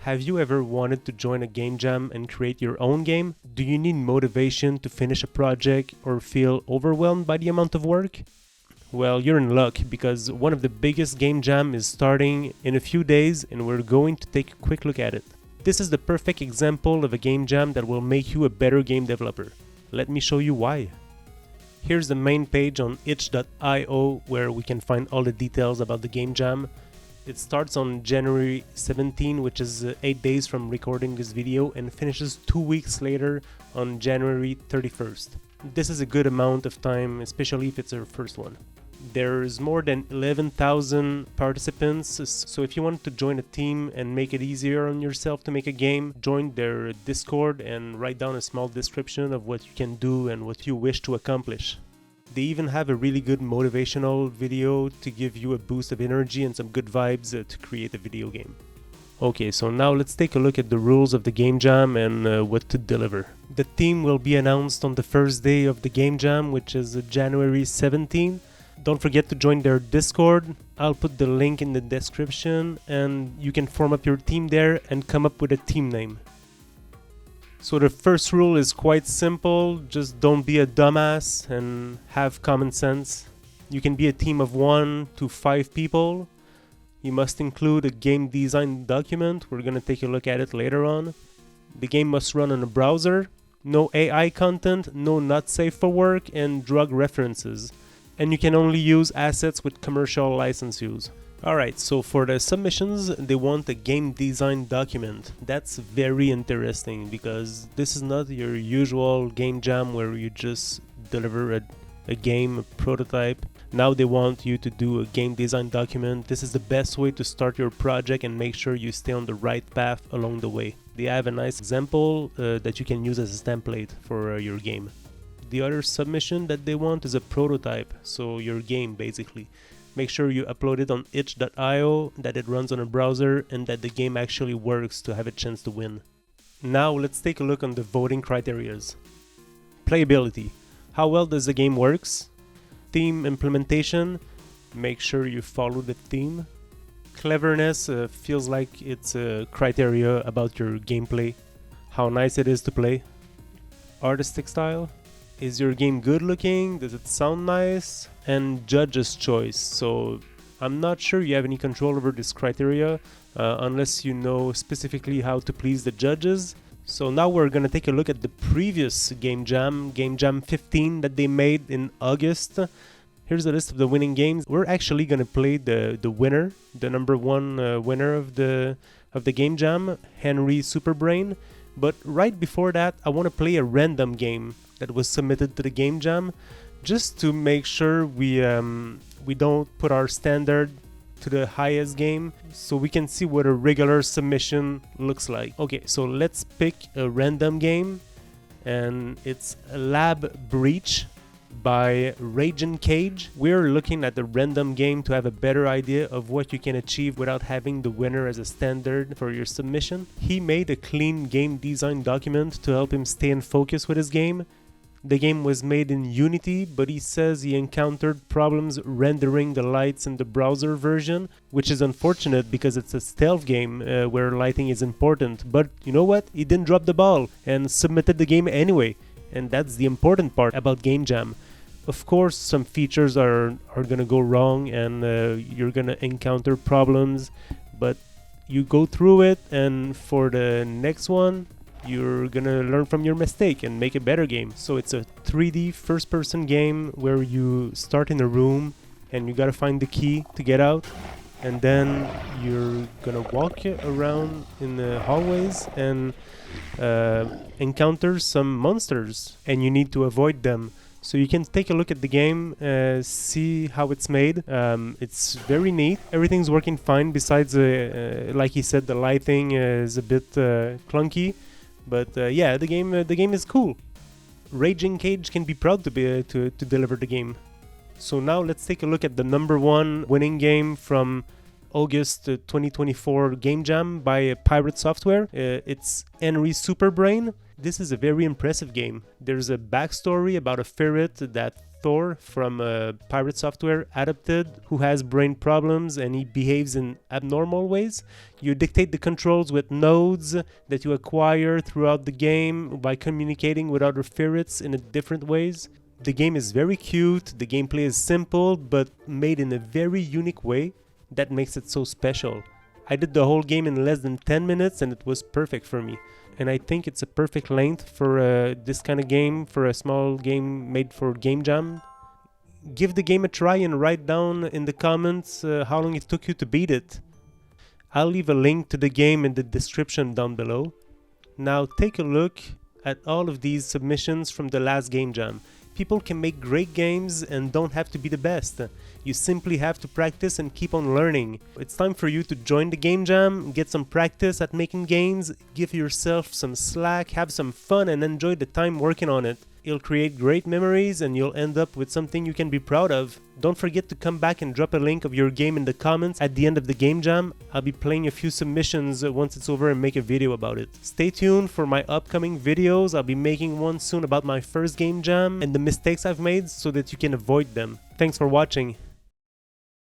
Have you ever wanted to join a game jam and create your own game? Do you need motivation to finish a project or feel overwhelmed by the amount of work? Well, you're in luck because one of the biggest game jam is starting in a few days and we're going to take a quick look at it. This is the perfect example of a game jam that will make you a better game developer. Let me show you why. Here's the main page on itch.io where we can find all the details about the game jam. It starts on January 17, which is 8 days from recording this video, and finishes 2 weeks later on January 31st. This is a good amount of time, especially if it's our first one. There's more than 11,000 participants, so if you want to join a team and make it easier on yourself to make a game, join their Discord and write down a small description of what you can do and what you wish to accomplish. They even have a really good motivational video to give you a boost of energy and some good vibes to create a video game. Okay, so now let's take a look at the rules of the game jam and what to deliver. The theme will be announced on the first day of the game jam, which is January 17. Don't forget to join their Discord. I'll put the link in the description and you can form up your team there and come up with a team name. So the first rule is quite simple, just don't be a dumbass and have common sense. You can be a team of 1 to 5 people. You must include a game design document, we're gonna take a look at it later on. The game must run on a browser, no AI content, no not safe for work, and drug references. And you can only use assets with commercial license use. Alright, so for the submissions, they want a game design document. That's very interesting because this is not your usual game jam where you just deliver a game, a prototype. Now they want you to do a game design document. This is the best way to start your project and make sure you stay on the right path along the way. They have a nice example that you can use as a template for your game. The other submission that they want is a prototype, so your game basically. Make sure you upload it on itch.io, that it runs on a browser, and that the game actually works to have a chance to win. Now let's take a look on the voting criterias. Playability. How well does the game works? Theme implementation. Make sure you follow the theme. Cleverness feels like it's a criteria about your gameplay. How nice it is to play. Artistic style. Is your game good looking? Does it sound nice? And judge's choice. So I'm not sure you have any control over this criteria unless you know specifically how to please the judges. So now we're gonna take a look at the previous game jam 15 that they made in August. Here's a list of the winning games. We're actually gonna play the winner, the number 1 winner of the game jam, Henry Superbrain. But right before that, I want to play a random game that was submitted to the game jam, just to make sure we don't put our standard to the highest game, so we can see what a regular submission looks like. Okay, so let's pick a random game, and it's Lab Breach by Raging Cage. We're looking at the random game to have a better idea of what you can achieve without having the winner as a standard for your submission. He made a clean game design document to help him stay in focus with his game. The game was made in Unity, but he says he encountered problems rendering the lights in the browser version, which is unfortunate because it's a stealth game where lighting is important. But you know what? He didn't drop the ball and submitted the game anyway. And that's the important part about game jam. Of course, some features are gonna go wrong and you're gonna encounter problems, but you go through it, and for the next one, you're gonna learn from your mistake and make a better game. So it's a 3D first-person game where you start in a room and you gotta find the key to get out, and then you're gonna walk around in the hallways and encounter some monsters, and you need to avoid them. So you can take a look at the game, see how it's made. It's very neat. Everything's working fine besides, like he said, the lighting is a bit clunky. But yeah, the game is cool. Raging Cage can be proud to deliver the game. So now let's take a look at the number 1 winning game from August 2024 Game Jam by PirateSoftware. It's Henry Superbrain. This is a very impressive game. There's a backstory about a ferret that Thor from PirateSoftware adopted, who has brain problems and he behaves in abnormal ways. You dictate the controls with nodes that you acquire throughout the game by communicating with other ferrets in different ways. The game is very cute, the gameplay is simple, but made in a very unique way that makes it so special. I did the whole game in less than 10 minutes and it was perfect for me. And I think it's a perfect length for this kind of game, for a small game made for Game Jam. Give the game a try and write down in the comments how long it took you to beat it. I'll leave a link to the game in the description down below. Now take a look at all of these submissions from the last Game Jam. People can make great games and don't have to be the best. You simply have to practice and keep on learning. It's time for you to join the Game Jam, get some practice at making games, give yourself some slack, have some fun and enjoy the time working on it. It'll create great memories and you'll end up with something you can be proud of. Don't forget to come back and drop a link of your game in the comments at the end of the Game Jam. I'll be playing a few submissions once it's over and make a video about it. Stay tuned for my upcoming videos. I'll be making one soon about my first Game Jam and the mistakes I've made so that you can avoid them. Thanks for watching.